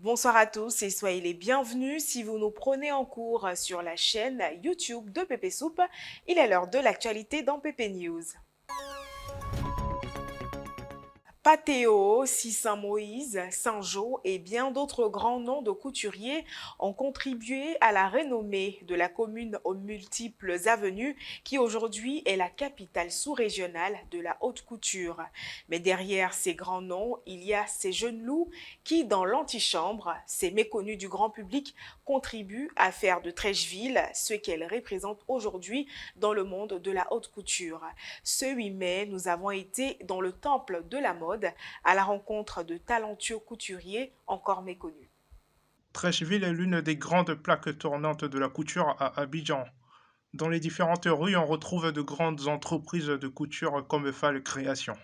Bonsoir à tous et soyez les bienvenus si vous nous prenez en cours sur la chaîne YouTube de Pépé Soupe. Il est l'heure de l'actualité dans Pépé News. Patéo, Saint-Moïse, Saint-Jean et bien d'autres grands noms de couturiers ont contribué à la renommée de la commune aux multiples avenues qui aujourd'hui est la capitale sous-régionale de la haute couture. Mais derrière ces grands noms, il y a ces jeunes loups qui, dans l'antichambre, ces méconnus du grand public, contribuent à faire de Trècheville ce qu'elle représente aujourd'hui dans le monde de la haute couture. Ce 8 mai, nous avons été dans le temple de la mode à la rencontre de talentueux couturiers encore méconnus. Trècheville est l'une des grandes plaques tournantes de la couture à Abidjan. Dans les différentes rues, on retrouve de grandes entreprises de couture comme Fall Création.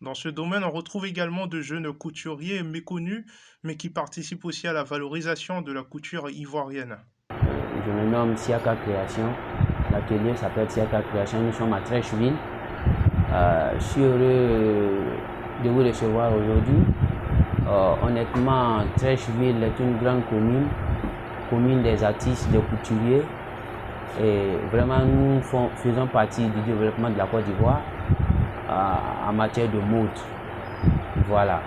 Dans ce domaine, on retrouve également de jeunes couturiers méconnus, mais qui participent aussi à la valorisation de la couture ivoirienne. Je me nomme Siaka Création. L'atelier s'appelle Siaka Création. Nous sommes à Trècheville. Je suis heureux de vous recevoir aujourd'hui. Honnêtement, Trècheville est une grande commune des artistes, des couturiers. Et vraiment, nous faisons partie du développement de la Côte d'Ivoire en matière de mode. Voilà.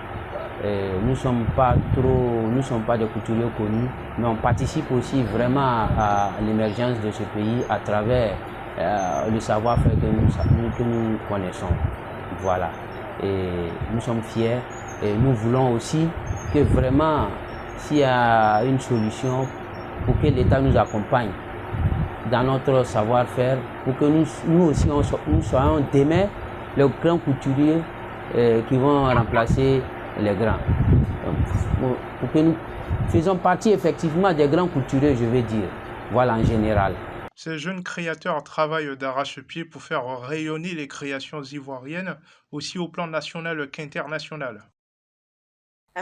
Nous ne sommes pas des couturiers connus, mais on participe aussi vraiment à l'émergence de ce pays à travers le savoir-faire que nous connaissons. Voilà. Et nous sommes fiers et nous voulons aussi que vraiment, s'il y a une solution pour que l'État nous accompagne dans notre savoir-faire, pour que nous aussi nous soyons demain les grands couturiers qui vont remplacer les grands. Pour que nous faisons partie effectivement des grands couturiers, je veux dire, voilà en général. Ces jeunes créateurs travaillent d'arrache-pied pour faire rayonner les créations ivoiriennes, aussi au plan national qu'international.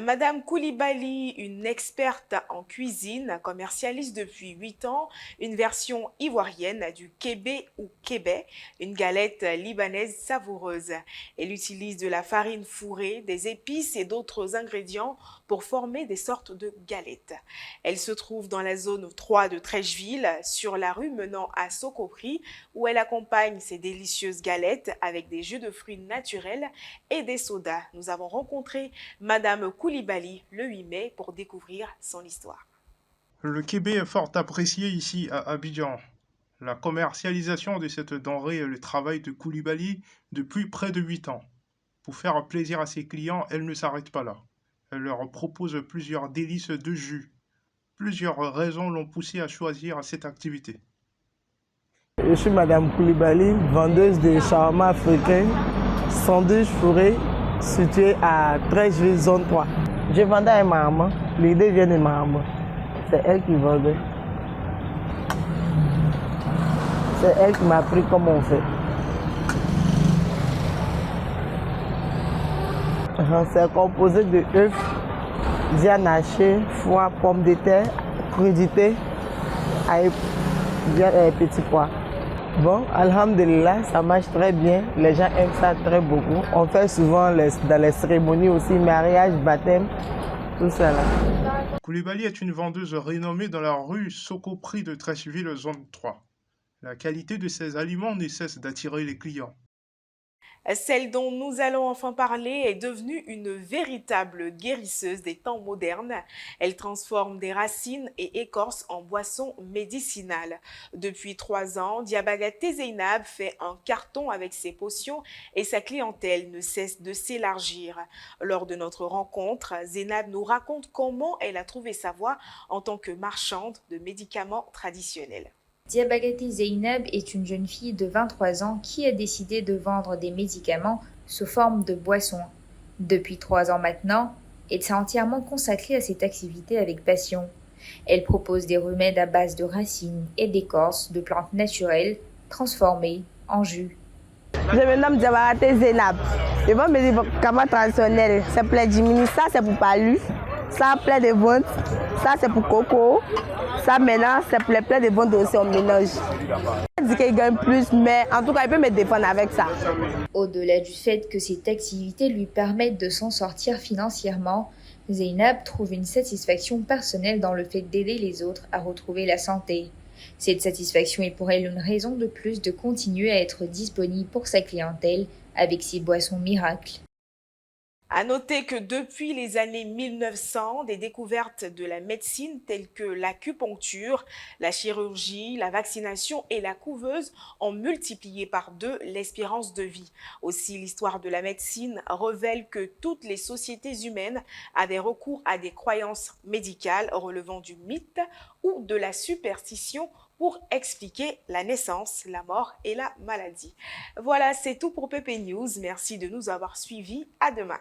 Madame Koulibaly, une experte en cuisine, commercialise depuis 8 ans une version ivoirienne du kébé ou kébé, une galette libanaise savoureuse. Elle utilise de la farine fourrée, des épices et d'autres ingrédients pour former des sortes de galettes. Elle se trouve dans la zone 3 de Trècheville, sur la rue menant à Sokopri, où elle accompagne ses délicieuses galettes avec des jus de fruits naturels et des sodas. Nous avons rencontré Madame Koulibaly le 8 mai pour découvrir son histoire. Le kébé est fort apprécié ici à Abidjan. La commercialisation de cette denrée est le travail de Koulibaly depuis près de 8 ans. Pour faire plaisir à ses clients, elle ne s'arrête pas là. Elle leur propose plusieurs délices de jus. Plusieurs raisons l'ont poussée à choisir cette activité. Je suis Madame Koulibaly, vendeuse de shawarma africain, sandwich fourré, situé à Trècheville, zone 3. Je vendais à ma maman, l'idée vient de ma maman. C'est elle qui vendait. C'est elle qui m'a appris comment on fait. C'est composé de œufs, viande hachée, foie, pommes de terre, crudité, avec petits pois. Bon, alhamdulillah, ça marche très bien. Les gens aiment ça très beaucoup. On fait souvent dans les cérémonies aussi, mariage, baptême, tout ça là. Koulibaly est une vendeuse renommée dans la rue Sokopri de Trècheville, zone 3. La qualité de ses aliments ne cesse d'attirer les clients. Celle dont nous allons enfin parler est devenue une véritable guérisseuse des temps modernes. Elle transforme des racines et écorces en boissons médicinales. Depuis 3 ans, Diabagaté Zeynab fait un carton avec ses potions et sa clientèle ne cesse de s'élargir. Lors de notre rencontre, Zeynab nous raconte comment elle a trouvé sa voie en tant que marchande de médicaments traditionnels. Diabagaté Zeynab est une jeune fille de 23 ans qui a décidé de vendre des médicaments sous forme de boissons. Depuis 3 ans maintenant, elle s'est entièrement consacrée à cette activité avec passion. Elle propose des remèdes à base de racines et d'écorces de plantes naturelles transformées en jus. Je me nomme Diabagaté Zeynab. Je vends mes médicaments traditionnels. C'est plein d'immunité, ça c'est pour palu, ça plein de ventre, ça c'est pour coco. Ça maintenant, c'est plein de bons dossiers, on mélange. Il dit qu'il gagne plus, mais en tout cas, il peut me défendre avec ça. Au-delà du fait que cette activité lui permette de s'en sortir financièrement, Zeynab trouve une satisfaction personnelle dans le fait d'aider les autres à retrouver la santé. Cette satisfaction est pour elle une raison de plus de continuer à être disponible pour sa clientèle avec ses boissons miracles. À noter que depuis les années 1900, des découvertes de la médecine telles que l'acupuncture, la chirurgie, la vaccination et la couveuse ont multiplié par 2 l'espérance de vie. Aussi, l'histoire de la médecine révèle que toutes les sociétés humaines avaient recours à des croyances médicales relevant du mythe ou de la superstition pour expliquer la naissance, la mort et la maladie. Voilà, c'est tout pour PP News. Merci de nous avoir suivis. À demain.